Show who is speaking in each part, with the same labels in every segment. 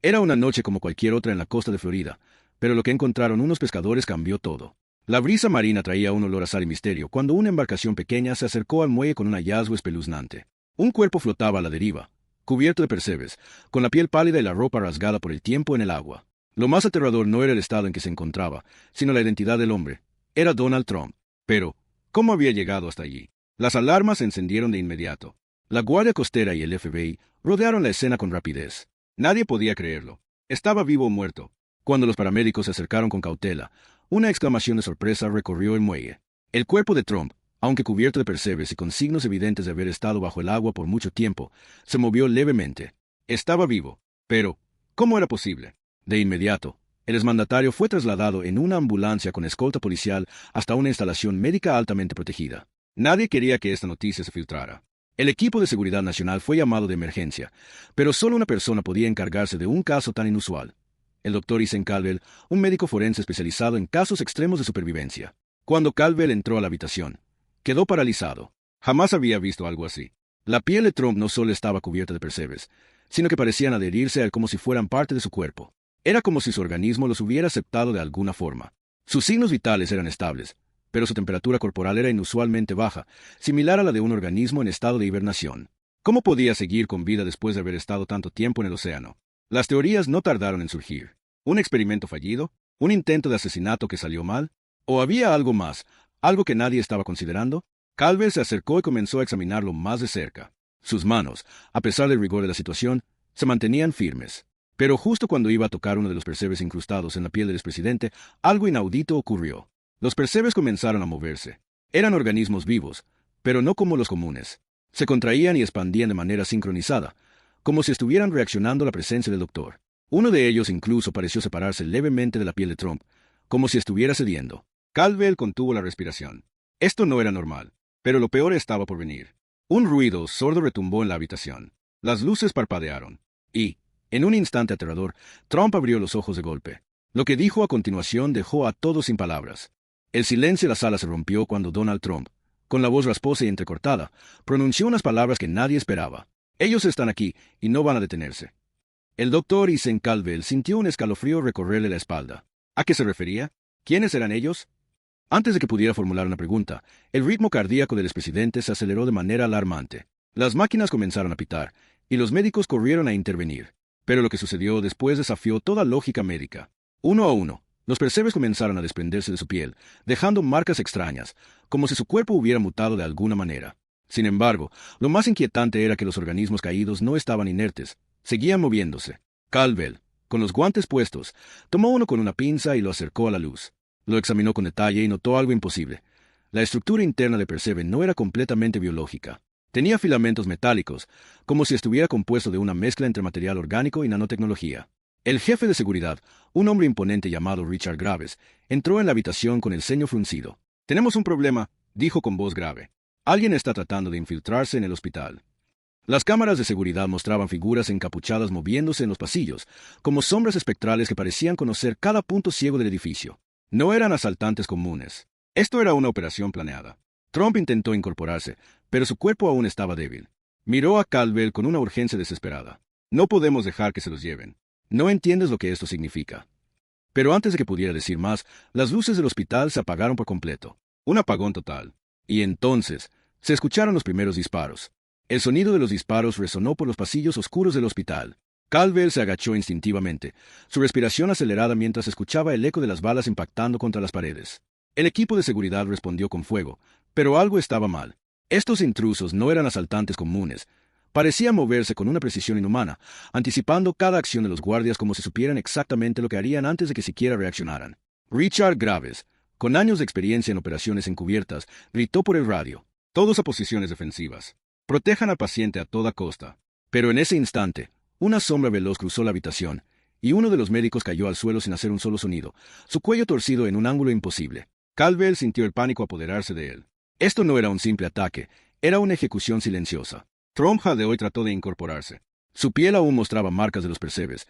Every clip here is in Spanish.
Speaker 1: Era una noche como cualquier otra en la costa de Florida, pero lo que encontraron unos pescadores cambió todo. La brisa marina traía un olor a sal y misterio cuando una embarcación pequeña se acercó al muelle con un hallazgo espeluznante. Un cuerpo flotaba a la deriva, cubierto de percebes, con la piel pálida y la ropa rasgada por el tiempo en el agua. Lo más aterrador no era el estado en que se encontraba, sino la identidad del hombre. Era Donald Trump. Pero, ¿cómo había llegado hasta allí? Las alarmas se encendieron de inmediato. La Guardia Costera y el FBI rodearon la escena con rapidez. Nadie podía creerlo. ¿Estaba vivo o muerto? Cuando los paramédicos se acercaron con cautela, una exclamación de sorpresa recorrió el muelle. El cuerpo de Trump, aunque cubierto de percebes y con signos evidentes de haber estado bajo el agua por mucho tiempo, se movió levemente. Estaba vivo. Pero, ¿cómo era posible? De inmediato, el exmandatario fue trasladado en una ambulancia con escolta policial hasta una instalación médica altamente protegida. Nadie quería que esta noticia se filtrara. El equipo de seguridad nacional fue llamado de emergencia, pero solo una persona podía encargarse de un caso tan inusual. El doctor Ethan Caldwell, un médico forense especializado en casos extremos de supervivencia. Cuando Caldwell entró a la habitación, quedó paralizado. Jamás había visto algo así. La piel de Trump no solo estaba cubierta de percebes, sino que parecían adherirse a él como si fueran parte de su cuerpo. Era como si su organismo los hubiera aceptado de alguna forma. Sus signos vitales eran estables, pero su temperatura corporal era inusualmente baja, similar a la de un organismo en estado de hibernación. ¿Cómo podía seguir con vida después de haber estado tanto tiempo en el océano? Las teorías no tardaron en surgir. ¿Un experimento fallido? ¿Un intento de asesinato que salió mal? ¿O había algo más, algo que nadie estaba considerando? Caldwell se acercó y comenzó a examinarlo más de cerca. Sus manos, a pesar del rigor de la situación, se mantenían firmes. Pero justo cuando iba a tocar uno de los percebes incrustados en la piel del expresidente, algo inaudito ocurrió. Los percebes comenzaron a moverse. Eran organismos vivos, pero no como los comunes. Se contraían y expandían de manera sincronizada, como si estuvieran reaccionando a la presencia del doctor. Uno de ellos incluso pareció separarse levemente de la piel de Trump, como si estuviera cediendo. Caldwell contuvo la respiración. Esto no era normal, pero lo peor estaba por venir. Un ruido sordo retumbó en la habitación. Las luces parpadearon. Y, en un instante aterrador, Trump abrió los ojos de golpe. Lo que dijo a continuación dejó a todos sin palabras. El silencio de la sala se rompió cuando Donald Trump, con la voz rasposa y entrecortada, pronunció unas palabras que nadie esperaba. Ellos están aquí y no van a detenerse. El doctor Ethan Caldwell sintió un escalofrío recorrerle la espalda. ¿A qué se refería? ¿Quiénes eran ellos? Antes de que pudiera formular una pregunta, el ritmo cardíaco del expresidente se aceleró de manera alarmante. Las máquinas comenzaron a pitar, y los médicos corrieron a intervenir. Pero lo que sucedió después desafió toda lógica médica. Uno a uno, los percebes comenzaron a desprenderse de su piel, dejando marcas extrañas, como si su cuerpo hubiera mutado de alguna manera. Sin embargo, lo más inquietante era que los organismos caídos no estaban inertes, seguían moviéndose. Caldwell, con los guantes puestos, tomó uno con una pinza y lo acercó a la luz. Lo examinó con detalle y notó algo imposible. La estructura interna de percebe no era completamente biológica. Tenía filamentos metálicos, como si estuviera compuesto de una mezcla entre material orgánico y nanotecnología. El jefe de seguridad, un hombre imponente llamado Richard Graves, entró en la habitación con el ceño fruncido. «Tenemos un problema», dijo con voz grave. «Alguien está tratando de infiltrarse en el hospital». Las cámaras de seguridad mostraban figuras encapuchadas moviéndose en los pasillos, como sombras espectrales que parecían conocer cada punto ciego del edificio. No eran asaltantes comunes. Esto era una operación planeada. Trump intentó incorporarse, pero su cuerpo aún estaba débil. Miró a Caldwell con una urgencia desesperada. «No podemos dejar que se los lleven. No entiendes lo que esto significa». Pero antes de que pudiera decir más, las luces del hospital se apagaron por completo. Un apagón total. Y entonces, se escucharon los primeros disparos. El sonido de los disparos resonó por los pasillos oscuros del hospital. Caldwell se agachó instintivamente, su respiración acelerada mientras escuchaba el eco de las balas impactando contra las paredes. El equipo de seguridad respondió con fuego, pero algo estaba mal. Estos intrusos no eran asaltantes comunes. Parecían moverse con una precisión inhumana, anticipando cada acción de los guardias como si supieran exactamente lo que harían antes de que siquiera reaccionaran. Richard Graves, con años de experiencia en operaciones encubiertas, gritó por el radio: «Todos a posiciones defensivas. Protejan al paciente a toda costa». Pero en ese instante, una sombra veloz cruzó la habitación, y uno de los médicos cayó al suelo sin hacer un solo sonido, su cuello torcido en un ángulo imposible. Caldwell sintió el pánico apoderarse de él. Esto no era un simple ataque, era una ejecución silenciosa. Trump jadeó y trató de incorporarse. Su piel aún mostraba marcas de los percebes,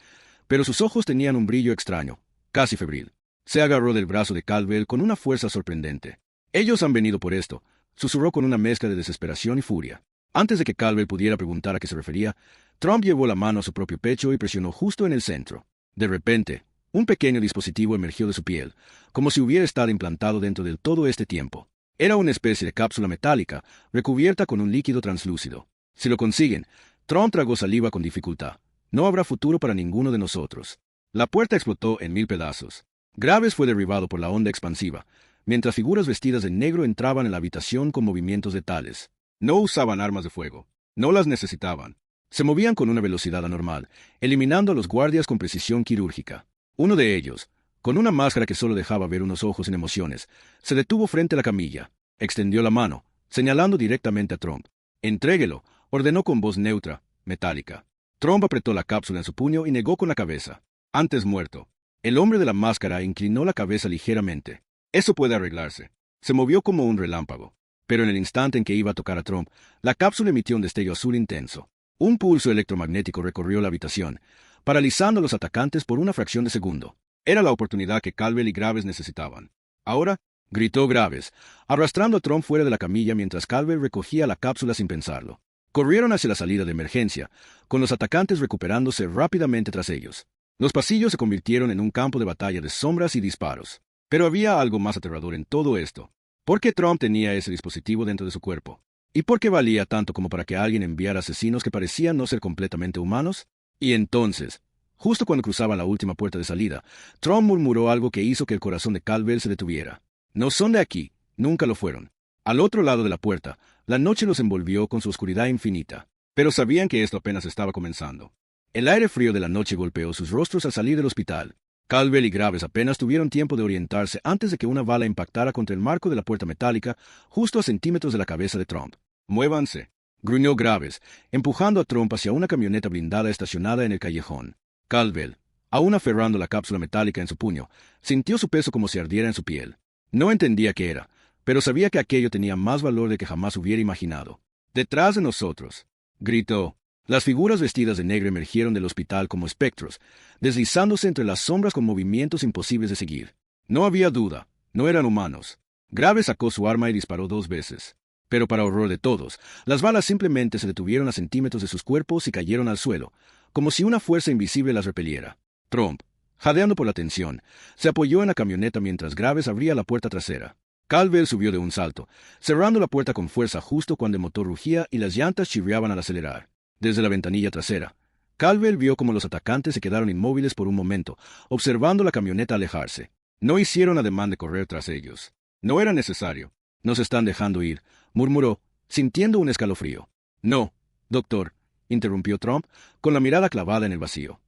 Speaker 1: pero sus ojos tenían un brillo extraño, casi febril. Se agarró del brazo de Caldwell con una fuerza sorprendente. «Ellos han venido por esto», susurró con una mezcla de desesperación y furia. Antes de que Caldwell pudiera preguntar a qué se refería, Trump llevó la mano a su propio pecho y presionó justo en el centro. De repente, un pequeño dispositivo emergió de su piel, como si hubiera estado implantado dentro de todo este tiempo. Era una especie de cápsula metálica, recubierta con un líquido translúcido. Si lo consiguen, Trump tragó saliva con dificultad. No habrá futuro para ninguno de nosotros. La puerta explotó en 1000 pedazos. Graves fue derribado por la onda expansiva, mientras figuras vestidas de negro entraban en la habitación con movimientos letales. No usaban armas de fuego. No las necesitaban. Se movían con una velocidad anormal, eliminando a los guardias con precisión quirúrgica. Uno de ellos, con una máscara que solo dejaba ver unos ojos sin emociones, se detuvo frente a la camilla, extendió la mano, señalando directamente a Trump. «Entréguelo», ordenó con voz neutra, metálica. Trump apretó la cápsula en su puño y negó con la cabeza. «Antes muerto». El hombre de la máscara inclinó la cabeza ligeramente. «Eso puede arreglarse». Se movió como un relámpago. Pero en el instante en que iba a tocar a Trump, la cápsula emitió un destello azul intenso. Un pulso electromagnético recorrió la habitación, paralizando a los atacantes por una fracción de segundo. Era la oportunidad que Caldwell y Graves necesitaban. «Ahora», gritó Graves, arrastrando a Trump fuera de la camilla mientras Caldwell recogía la cápsula sin pensarlo. Corrieron hacia la salida de emergencia, con los atacantes recuperándose rápidamente tras ellos. Los pasillos se convirtieron en un campo de batalla de sombras y disparos. Pero había algo más aterrador en todo esto. ¿Por qué Trump tenía ese dispositivo dentro de su cuerpo? ¿Y por qué valía tanto como para que alguien enviara asesinos que parecían no ser completamente humanos? Y entonces, justo cuando cruzaban la última puerta de salida, Trump murmuró algo que hizo que el corazón de Caldwell se detuviera. «No son de aquí, nunca lo fueron». Al otro lado de la puerta, la noche los envolvió con su oscuridad infinita. Pero sabían que esto apenas estaba comenzando. El aire frío de la noche golpeó sus rostros al salir del hospital. Caldwell y Graves apenas tuvieron tiempo de orientarse antes de que una bala impactara contra el marco de la puerta metálica, justo a centímetros de la cabeza de Trump. «Muévanse», gruñó Graves, empujando a Trump hacia una camioneta blindada estacionada en el callejón. Caldwell, aún aferrando la cápsula metálica en su puño, sintió su peso como si ardiera en su piel. No entendía qué era, pero sabía que aquello tenía más valor de que jamás hubiera imaginado. «Detrás de nosotros», gritó. Las figuras vestidas de negro emergieron del hospital como espectros, deslizándose entre las sombras con movimientos imposibles de seguir. No había duda, no eran humanos. Graves sacó su arma y disparó 2 veces. Pero para horror de todos, las balas simplemente se detuvieron a centímetros de sus cuerpos y cayeron al suelo, como si una fuerza invisible las repeliera. Trump, jadeando por la tensión, se apoyó en la camioneta mientras Graves abría la puerta trasera. Caldwell subió de un salto, cerrando la puerta con fuerza justo cuando el motor rugía y las llantas chirriaban al acelerar. Desde la ventanilla trasera, Caldwell vio cómo los atacantes se quedaron inmóviles por un momento, observando la camioneta alejarse. No hicieron ademán de correr tras ellos. No era necesario. «Nos están dejando ir», murmuró, sintiendo un escalofrío. «No, doctor», interrumpió Trump, con la mirada clavada en el vacío.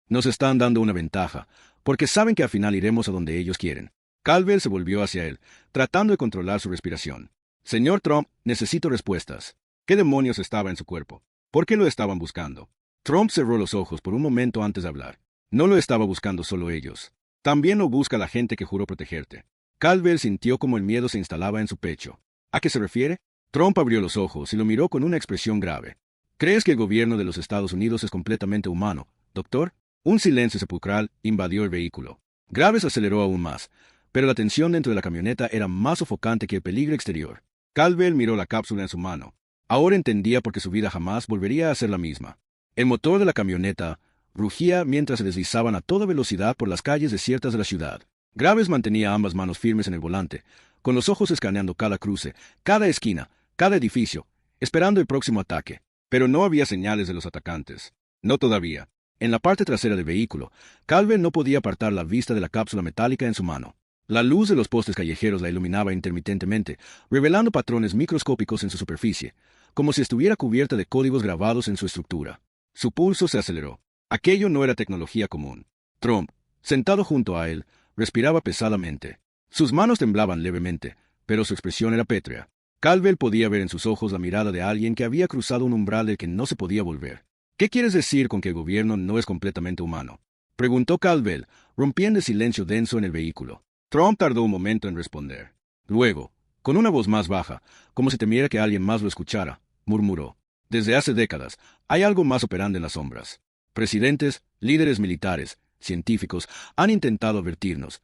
Speaker 1: «Nos están dando una ventaja, porque saben que al final iremos a donde ellos quieren». Caldwell se volvió hacia él, tratando de controlar su respiración. «Señor Trump, necesito respuestas. ¿Qué demonios estaba en su cuerpo? ¿Por qué lo estaban buscando?» Trump cerró los ojos por un momento antes de hablar. «No lo estaba buscando solo ellos. También lo busca la gente que juró protegerte». Caldwell sintió como el miedo se instalaba en su pecho. ¿A qué se refiere? Trump abrió los ojos y lo miró con una expresión grave. «¿Crees que el gobierno de los Estados Unidos es completamente humano, doctor?» Un silencio sepulcral invadió el vehículo. Graves aceleró aún más, pero la tensión dentro de la camioneta era más sofocante que el peligro exterior. Caldwell miró la cápsula en su mano. Ahora entendía por qué su vida jamás volvería a ser la misma. El motor de la camioneta rugía mientras se deslizaban a toda velocidad por las calles desiertas de la ciudad. Graves mantenía ambas manos firmes en el volante, con los ojos escaneando cada cruce, cada esquina, cada edificio, esperando el próximo ataque. Pero no había señales de los atacantes. No todavía. En la parte trasera del vehículo, Caldwell no podía apartar la vista de la cápsula metálica en su mano. La luz de los postes callejeros la iluminaba intermitentemente, revelando patrones microscópicos en su superficie, como si estuviera cubierta de códigos grabados en su estructura. Su pulso se aceleró. Aquello no era tecnología común. Trump, sentado junto a él, respiraba pesadamente. Sus manos temblaban levemente, pero su expresión era pétrea. Caldwell podía ver en sus ojos la mirada de alguien que había cruzado un umbral del que no se podía volver. «¿Qué quieres decir con que el gobierno no es completamente humano?», preguntó Caldwell, rompiendo el silencio denso en el vehículo. Trump tardó un momento en responder. Luego, con una voz más baja, como si temiera que alguien más lo escuchara, murmuró: «Desde hace décadas hay algo más operando en las sombras. Presidentes, líderes militares, científicos han intentado advertirnos,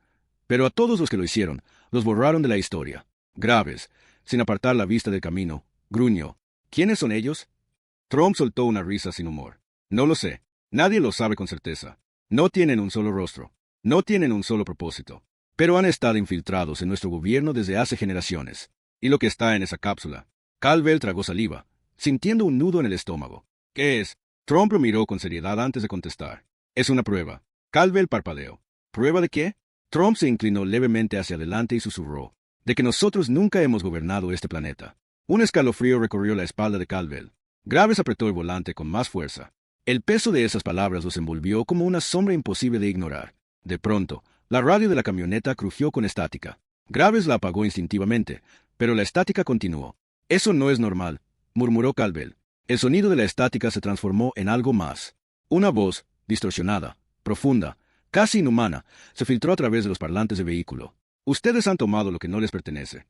Speaker 1: pero a todos los que lo hicieron, los borraron de la historia». Graves, sin apartar la vista del camino, gruñó: «¿Quiénes son ellos?». Trump soltó una risa sin humor. No lo sé. Nadie lo sabe con certeza. No tienen un solo rostro. No tienen un solo propósito. Pero han estado infiltrados en nuestro gobierno desde hace generaciones. Y lo que está en esa cápsula. Caldwell tragó saliva, sintiendo un nudo en el estómago. ¿Qué es? Trump lo miró con seriedad antes de contestar. Es una prueba. Caldwell parpadeó. ¿Prueba de qué? Trump se inclinó levemente hacia adelante y susurró. De que nosotros nunca hemos gobernado este planeta. Un escalofrío recorrió la espalda de Caldwell. Graves apretó el volante con más fuerza. El peso de esas palabras los envolvió como una sombra imposible de ignorar. De pronto, la radio de la camioneta crujió con estática. Graves la apagó instintivamente, pero la estática continuó. Eso no es normal, murmuró Caldwell. El sonido de la estática se transformó en algo más. Una voz, distorsionada, profunda, casi inhumana, se filtró a través de los parlantes del vehículo. Ustedes han tomado lo que no les pertenece.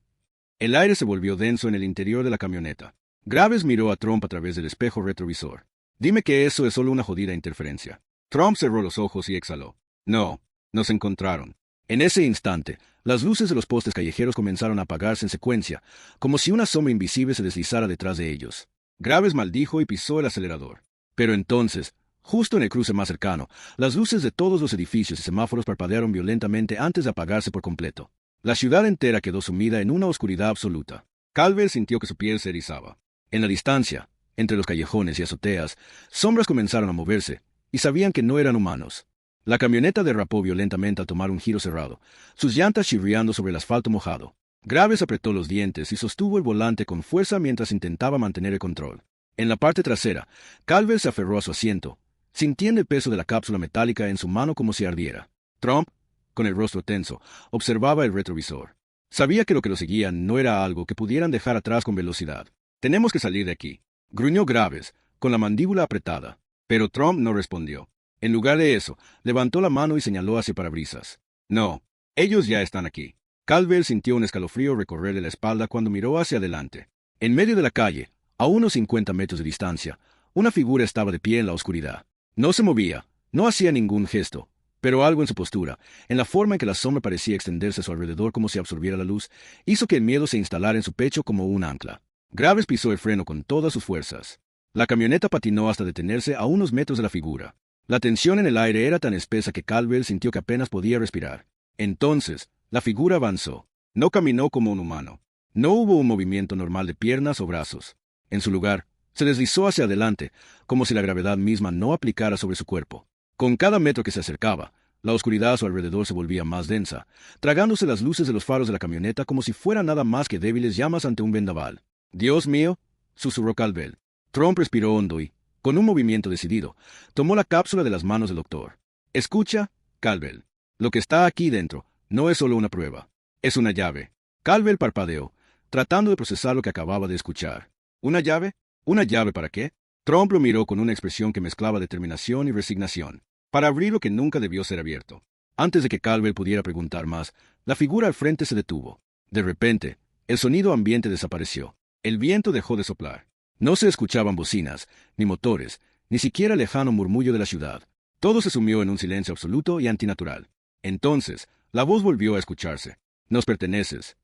Speaker 1: El aire se volvió denso en el interior de la camioneta. Graves miró a Trump a través del espejo retrovisor. Dime que eso es solo una jodida interferencia. Trump cerró los ojos y exhaló. No, nos encontraron. En ese instante, las luces de los postes callejeros comenzaron a apagarse en secuencia, como si una sombra invisible se deslizara detrás de ellos. Graves maldijo y pisó el acelerador. Pero entonces, justo en el cruce más cercano, las luces de todos los edificios y semáforos parpadearon violentamente antes de apagarse por completo. La ciudad entera quedó sumida en una oscuridad absoluta. Caldwell sintió que su piel se erizaba. En la distancia, entre los callejones y azoteas, sombras comenzaron a moverse, y sabían que no eran humanos. La camioneta derrapó violentamente al tomar un giro cerrado, sus llantas chirriando sobre el asfalto mojado. Graves apretó los dientes y sostuvo el volante con fuerza mientras intentaba mantener el control. En la parte trasera, Caldwell se aferró a su asiento, sintiendo el peso de la cápsula metálica en su mano como si ardiera. Trump, con el rostro tenso, observaba el retrovisor. Sabía que lo que lo seguía no era algo que pudieran dejar atrás con velocidad. Tenemos que salir de aquí, gruñó Graves, con la mandíbula apretada. Pero Trump no respondió. En lugar de eso, levantó la mano y señaló hacia el parabrisas. No, ellos ya están aquí. Caldwell sintió un escalofrío recorrerle la espalda cuando miró hacia adelante. En medio de la calle, a unos 50 metros de distancia, una figura estaba de pie en la oscuridad. No se movía, no hacía ningún gesto, pero algo en su postura, en la forma en que la sombra parecía extenderse a su alrededor como si absorbiera la luz, hizo que el miedo se instalara en su pecho como un ancla. Graves pisó el freno con todas sus fuerzas. La camioneta patinó hasta detenerse a unos metros de la figura. La tensión en el aire era tan espesa que Caldwell sintió que apenas podía respirar. Entonces, la figura avanzó. No caminó como un humano. No hubo un movimiento normal de piernas o brazos. En su lugar, se deslizó hacia adelante, como si la gravedad misma no aplicara sobre su cuerpo. Con cada metro que se acercaba, la oscuridad a su alrededor se volvía más densa, tragándose las luces de los faros de la camioneta como si fueran nada más que débiles llamas ante un vendaval. «Dios mío», susurró Caldwell. Trump respiró hondo y, con un movimiento decidido, tomó la cápsula de las manos del doctor. «Escucha, Caldwell. Lo que está aquí dentro no es solo una prueba. Es una llave». Caldwell parpadeó, tratando de procesar lo que acababa de escuchar. ¿Una llave? ¿Una llave para qué? Trump lo miró con una expresión que mezclaba determinación y resignación. Para abrir lo que nunca debió ser abierto. Antes de que Caldwell pudiera preguntar más, la figura al frente se detuvo. De repente, el sonido ambiente desapareció. El viento dejó de soplar. No se escuchaban bocinas, ni motores, ni siquiera el lejano murmullo de la ciudad. Todo se sumió en un silencio absoluto y antinatural. Entonces, la voz volvió a escucharse. «Nos perteneces».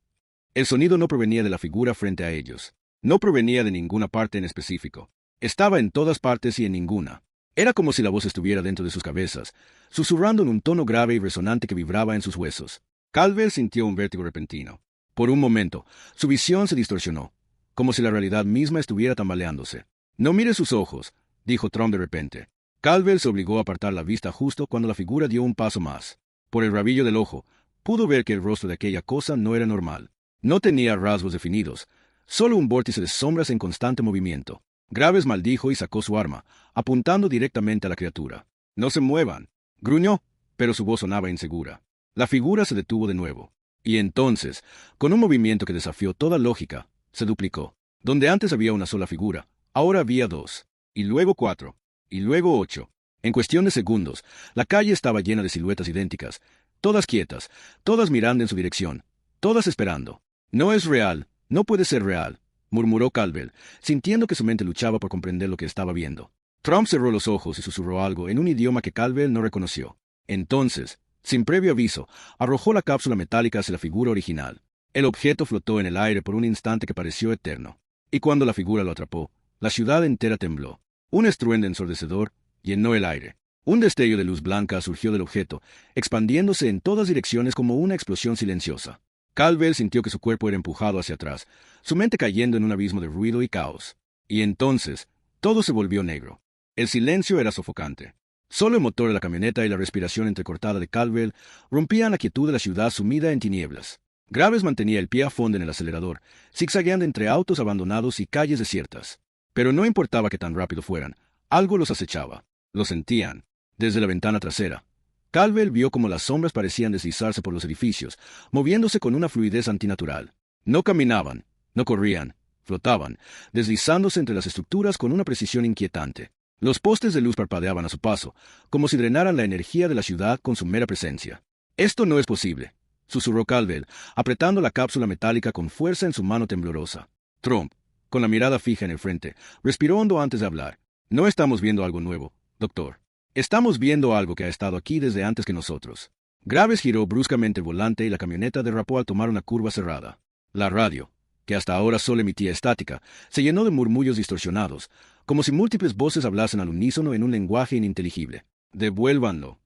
Speaker 1: El sonido no provenía de la figura frente a ellos. No provenía de ninguna parte en específico. Estaba en todas partes y en ninguna. Era como si la voz estuviera dentro de sus cabezas, susurrando en un tono grave y resonante que vibraba en sus huesos. Caldwell sintió un vértigo repentino. Por un momento, su visión se distorsionó, como si la realidad misma estuviera tambaleándose. «No mire sus ojos», dijo Trump de repente. Caldwell se obligó a apartar la vista justo cuando la figura dio un paso más. Por el rabillo del ojo, pudo ver que el rostro de aquella cosa no era normal. No tenía rasgos definidos, solo un vórtice de sombras en constante movimiento. Graves maldijo y sacó su arma, apuntando directamente a la criatura. «No se muevan», gruñó, pero su voz sonaba insegura. La figura se detuvo de nuevo. Y entonces, con un movimiento que desafió toda lógica, se duplicó. Donde antes había una sola figura, ahora había 2, y luego 4, y luego 8. En cuestión de segundos, la calle estaba llena de siluetas idénticas, todas quietas, todas mirando en su dirección, todas esperando. «No es real, no puede ser real», murmuró Caldwell, sintiendo que su mente luchaba por comprender lo que estaba viendo. Trump cerró los ojos y susurró algo en un idioma que Caldwell no reconoció. Entonces, sin previo aviso, arrojó la cápsula metálica hacia la figura original. El objeto flotó en el aire por un instante que pareció eterno. Y cuando la figura lo atrapó, la ciudad entera tembló. Un estruendo ensordecedor, llenó el aire. Un destello de luz blanca surgió del objeto, expandiéndose en todas direcciones como una explosión silenciosa. Caldwell sintió que su cuerpo era empujado hacia atrás, su mente cayendo en un abismo de ruido y caos. Y entonces, todo se volvió negro. El silencio era sofocante. Solo el motor de la camioneta y la respiración entrecortada de Caldwell rompían la quietud de la ciudad sumida en tinieblas. Graves mantenía el pie a fondo en el acelerador, zigzagueando entre autos abandonados y calles desiertas. Pero no importaba que tan rápido fueran, algo los acechaba. Lo sentían. Desde la ventana trasera, Caldwell vio cómo las sombras parecían deslizarse por los edificios, moviéndose con una fluidez antinatural. No caminaban, no corrían, flotaban, deslizándose entre las estructuras con una precisión inquietante. Los postes de luz parpadeaban a su paso, como si drenaran la energía de la ciudad con su mera presencia. «Esto no es posible», susurró Caldwell, apretando la cápsula metálica con fuerza en su mano temblorosa. Trump, con la mirada fija en el frente, respiró hondo antes de hablar. «No estamos viendo algo nuevo, doctor. Estamos viendo algo que ha estado aquí desde antes que nosotros». Graves giró bruscamente el volante y la camioneta derrapó al tomar una curva cerrada. La radio, que hasta ahora solo emitía estática, se llenó de murmullos distorsionados, como si múltiples voces hablasen al unísono en un lenguaje ininteligible. «Devuélvanlo».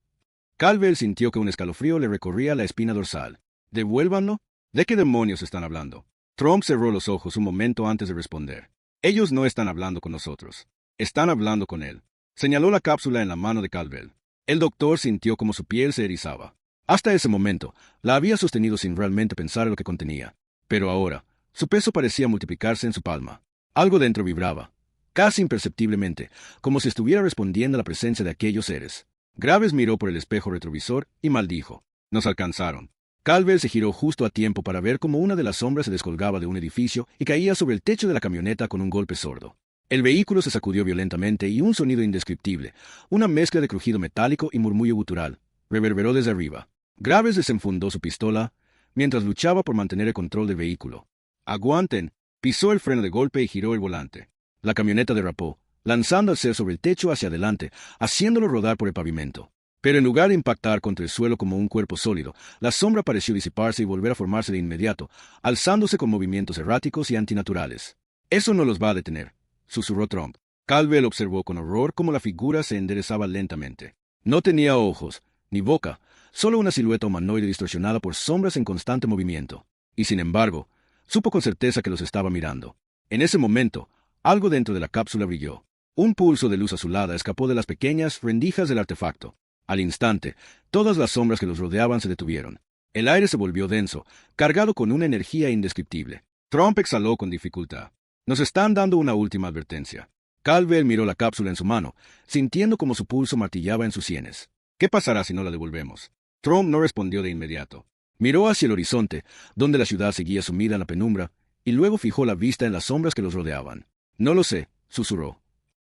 Speaker 1: Caldwell sintió que un escalofrío le recorría la espina dorsal. «¿Devuélvanlo? ¿De qué demonios están hablando?» Trump cerró los ojos un momento antes de responder. «Ellos no están hablando con nosotros. Están hablando con él». Señaló la cápsula en la mano de Caldwell. El doctor sintió como su piel se erizaba. Hasta ese momento, la había sostenido sin realmente pensar en lo que contenía. Pero ahora, su peso parecía multiplicarse en su palma. Algo dentro vibraba, casi imperceptiblemente, como si estuviera respondiendo a la presencia de aquellos seres. Graves miró por el espejo retrovisor y maldijo. «Nos alcanzaron». Caldwell se giró justo a tiempo para ver cómo una de las sombras se descolgaba de un edificio y caía sobre el techo de la camioneta con un golpe sordo. El vehículo se sacudió violentamente y un sonido indescriptible, una mezcla de crujido metálico y murmullo gutural, reverberó desde arriba. Graves desenfundó su pistola mientras luchaba por mantener el control del vehículo. «Aguanten», pisó el freno de golpe y giró el volante. La camioneta derrapó, lanzando al ser sobre el techo hacia adelante, haciéndolo rodar por el pavimento. Pero en lugar de impactar contra el suelo como un cuerpo sólido, la sombra pareció disiparse y volver a formarse de inmediato, alzándose con movimientos erráticos y antinaturales. «Eso no los va a detener», susurró Trump. Caldwell observó con horror cómo la figura se enderezaba lentamente. No tenía ojos, ni boca, solo una silueta humanoide distorsionada por sombras en constante movimiento. Y sin embargo, supo con certeza que los estaba mirando. En ese momento, algo dentro de la cápsula brilló. Un pulso de luz azulada escapó de las pequeñas rendijas del artefacto. Al instante, todas las sombras que los rodeaban se detuvieron. El aire se volvió denso, cargado con una energía indescriptible. Trump exhaló con dificultad. «Nos están dando una última advertencia». Caldwell miró la cápsula en su mano, sintiendo como su pulso martillaba en sus sienes. «¿Qué pasará si no la devolvemos?» Trump no respondió de inmediato. Miró hacia el horizonte, donde la ciudad seguía sumida en la penumbra, y luego fijó la vista en las sombras que los rodeaban. «No lo sé», susurró.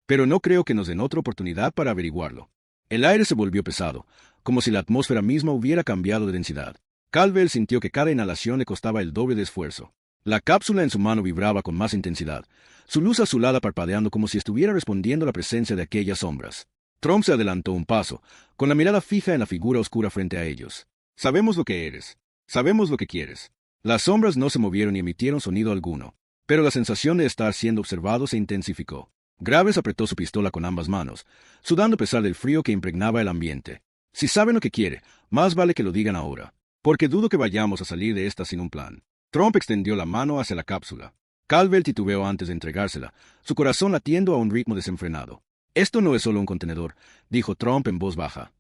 Speaker 1: «Pero no creo que nos den otra oportunidad para averiguarlo». El aire se volvió pesado, como si la atmósfera misma hubiera cambiado de densidad. Caldwell sintió que cada inhalación le costaba el doble de esfuerzo. La cápsula en su mano vibraba con más intensidad, su luz azulada parpadeando como si estuviera respondiendo a la presencia de aquellas sombras. Trump se adelantó un paso, con la mirada fija en la figura oscura frente a ellos. «Sabemos lo que eres. Sabemos lo que quieres». Las sombras no se movieron ni emitieron sonido alguno, pero la sensación de estar siendo observado se intensificó. Graves apretó su pistola con ambas manos, sudando a pesar del frío que impregnaba el ambiente. «Si saben lo que quiere, más vale que lo digan ahora, porque dudo que vayamos a salir de esta sin un plan». Trump extendió la mano hacia la cápsula. Caldwell titubeó antes de entregársela, su corazón latiendo a un ritmo desenfrenado. «Esto no es solo un contenedor», dijo Trump en voz baja.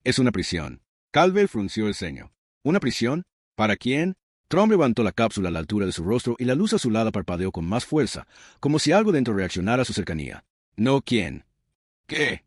Speaker 1: «Es una prisión». Caldwell frunció el ceño. «¿Una prisión? ¿Para quién?» Trump levantó la cápsula a la altura de su rostro y la luz azulada parpadeó con más fuerza, como si algo dentro reaccionara a su cercanía. «No, ¿quién?» «¿Qué?»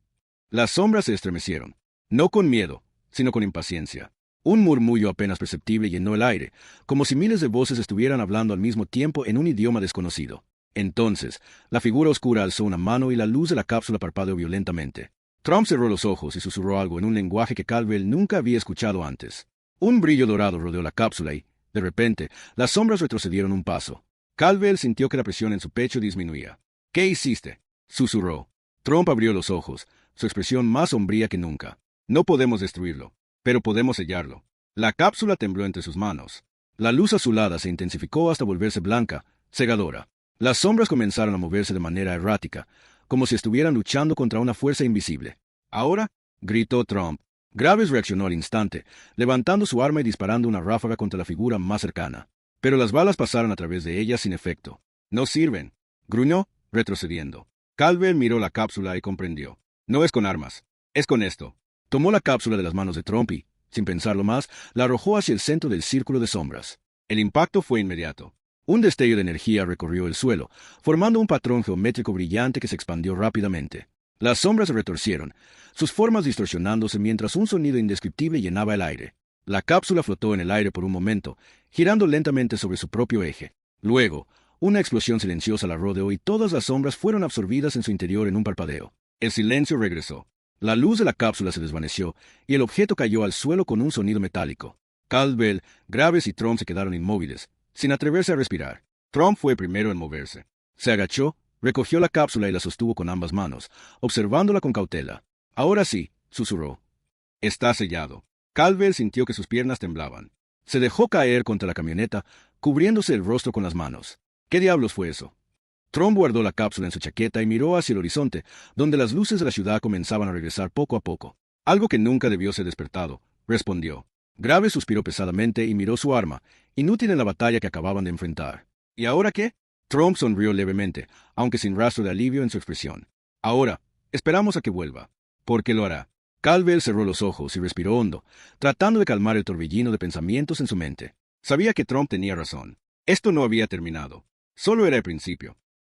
Speaker 1: Las sombras se estremecieron, no con miedo, sino con impaciencia. Un murmullo apenas perceptible llenó el aire, como si miles de voces estuvieran hablando al mismo tiempo en un idioma desconocido. Entonces, la figura oscura alzó una mano y la luz de la cápsula parpadeó violentamente. Trump cerró los ojos y susurró algo en un lenguaje que Caldwell nunca había escuchado antes. Un brillo dorado rodeó la cápsula y, de repente, las sombras retrocedieron un paso. Caldwell sintió que la presión en su pecho disminuía. «¿Qué hiciste?», susurró. Trump abrió los ojos, su expresión más sombría que nunca. «No podemos destruirlo, pero podemos sellarlo». La cápsula tembló entre sus manos. La luz azulada se intensificó hasta volverse blanca, cegadora. Las sombras comenzaron a moverse de manera errática, como si estuvieran luchando contra una fuerza invisible. «Ahora», gritó Trump. Graves reaccionó al instante, levantando su arma y disparando una ráfaga contra la figura más cercana. Pero las balas pasaron a través de ella sin efecto. «No sirven», gruñó, retrocediendo. Caldwell miró la cápsula y comprendió. «No es con armas. Es con esto». Tomó la cápsula de las manos de Trump y, sin pensarlo más, la arrojó hacia el centro del círculo de sombras. El impacto fue inmediato. Un destello de energía recorrió el suelo, formando un patrón geométrico brillante que se expandió rápidamente. Las sombras se retorcieron, sus formas distorsionándose mientras un sonido indescriptible llenaba el aire. La cápsula flotó en el aire por un momento, girando lentamente sobre su propio eje. Luego, una explosión silenciosa la rodeó y todas las sombras fueron absorbidas en su interior en un parpadeo. El silencio regresó. La luz de la cápsula se desvaneció y el objeto cayó al suelo con un sonido metálico. Caldwell, Graves y Trump se quedaron inmóviles, sin atreverse a respirar. Trump fue el primero en moverse. Se agachó, recogió la cápsula y la sostuvo con ambas manos, observándola con cautela. «Ahora sí», susurró. «Está sellado». Caldwell sintió que sus piernas temblaban. Se dejó caer contra la camioneta, cubriéndose el rostro con las manos. «¿Qué diablos fue eso?» Trump guardó la cápsula en su chaqueta y miró hacia el horizonte, donde las luces de la ciudad comenzaban a regresar poco a poco. «Algo que nunca debió ser despertado», respondió. Graves suspiró pesadamente y miró su arma, inútil en la batalla que acababan de enfrentar. «¿Y ahora qué?» Trump sonrió levemente, aunque sin rastro de alivio en su expresión. «Ahora, esperamos a que vuelva». «¿Por qué lo hará?» Caldwell cerró los ojos y respiró hondo, tratando de calmar el torbellino de pensamientos en su mente. Sabía que Trump tenía razón. Esto no había terminado. Solo era el principio.